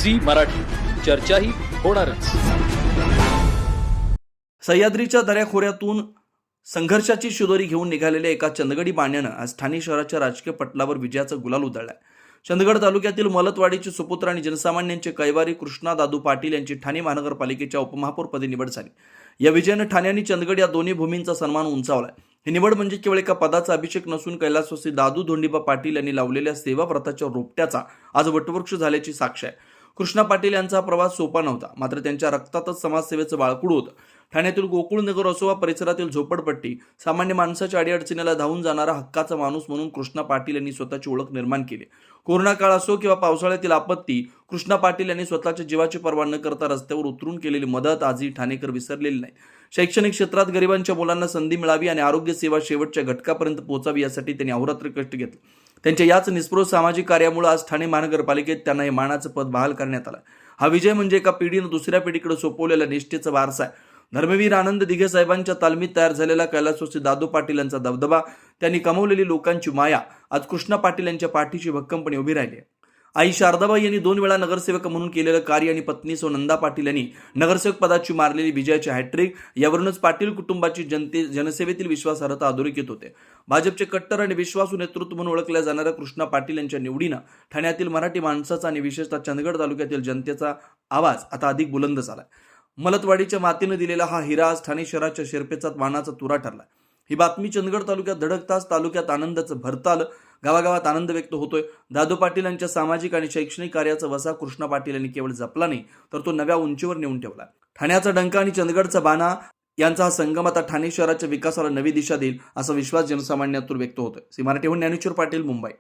Zee Marathi, चर्चाही होणारच. सह्याद्रीच्या दऱ्याखोऱ्यातून संघर्षाची शिदोरी घेऊन निघालेल्या एका चंदगडी बाण्यानं आज ठाणे शहराच्या राजकीय पटलावर विजयाचा गुलाल उधळलाय. चंदगड तालुक्यातील मलतवाडीचे सुपुत्र आणि जनसामान्यांचे कैवारी कृष्णा दादू पाटील यांची ठाणे महानगरपालिकेच्या उपमहापौरपदी निवड झाली. या विजयानं ठाणे आणि चंदगड या दोन्ही भूमींचा सन्मान उंचावलाय. ही निवड म्हणजे केवळ एका पदाचा अभिषेक नसून कैलासवासी दादू धोंडीबा पाटील यांनी लावलेल्या सेवा व्रताच्या रोपट्याचा आज वटवृक्ष झाल्याची साक्ष आहे. कृष्णा पाटील यांचा प्रवास सोपा नव्हता, मात्र त्यांच्या रक्तातच समाजसेवेचं बाळकुड होतं. ठाण्यातील गोकुळनगर असो वा परिसरातील झोपडपट्टी, सामान्य माणसाच्या अडीअडचणीला धावून जाणारा हक्काचा माणूस म्हणून कृष्णा पाटील यांनी स्वतःची ओळख निर्माण केली. कोरोना काळ असो किंवा पावसाळ्यातील आपत्ती, कृष्णा पाटील यांनी स्वतःच्या जीवाची पर्वा न करता रस्त्यावर उतरून केलेली मदत आजही ठाणेकर विसरलेली नाही. शैक्षणिक क्षेत्रात गरिबांच्या मुलांना संधी मिळावी आणि आरोग्य सेवा शेवटच्या घटकापर्यंत पोहोचावी यासाठी त्यांनी अहोरात्र कष्ट घेतले. त्यांच्या याच निस्पृह सामाजिक कार्यामुळे आज ठाणे महानगरपालिकेत त्यांना हे मानाचं पद बहाल करण्यात आलं. हा विजय म्हणजे एका पिढीनं दुसऱ्या पिढीकडे सोपवलेला निष्ठेचा वारसा आहे. धर्मवीर आनंद दिघे साहेबांच्या तालमीत तयार झालेला कैलासवासी दादू पाटील यांचा दबदबा, त्यांनी कमवलेली लोकांची माया आज कृष्णा पाटील यांच्या पाठीशी भक्कमपणे उभी राहिली आहे. आई शारदाबाई यांनी 2 वेळा नगरसेवक म्हणून केलेलं कार्य आणि पत्नी सौ नंदा पाटील यांनी नगरसेवक पदाची मारलेली विजयाची हॅट्रिक यावरूनच पाटील कुटुंबाची जनसेवेतील विश्वासार्हता अधोरेखित होते. भाजपचे कट्टर आणि विश्वासू नेतृत्व म्हणून ओळखल्या जाणाऱ्या कृष्णा पाटील यांच्या निवडीनं ठाण्यातील मराठी माणसाचा आणि विशेषतः चंदगड तालुक्यातील जनतेचा आवाज आता अधिक बुलंद झाला. मलतवाडीच्या मातीनं दिलेला हा हिरा आज ठाणे शहराच्या शिरपेचात वाणाचा तुरा ठरला. ही बातमी चंदगड तालुक्यात धडकताच तालुक्यात आनंदाचं भरतं आलं. गावागावात आनंद व्यक्त होतोय. दादू पाटील यांच्या सामाजिक आणि शैक्षणिक कार्याचा वसा कृष्णा पाटील यांनी केवळ जपला नाही, तर तो नव्या उंचीवर नेऊन ठेवला. ठाण्याचा डंका आणि चंदगडचा बाणा यांचा हा संगम आता ठाणे शहराच्या विकासाला नवी दिशा देईल असा विश्वास जनसामान्यातून व्यक्त होतोय. सी मराठीहून ज्ञानेश्वर पाटील, मुंबई.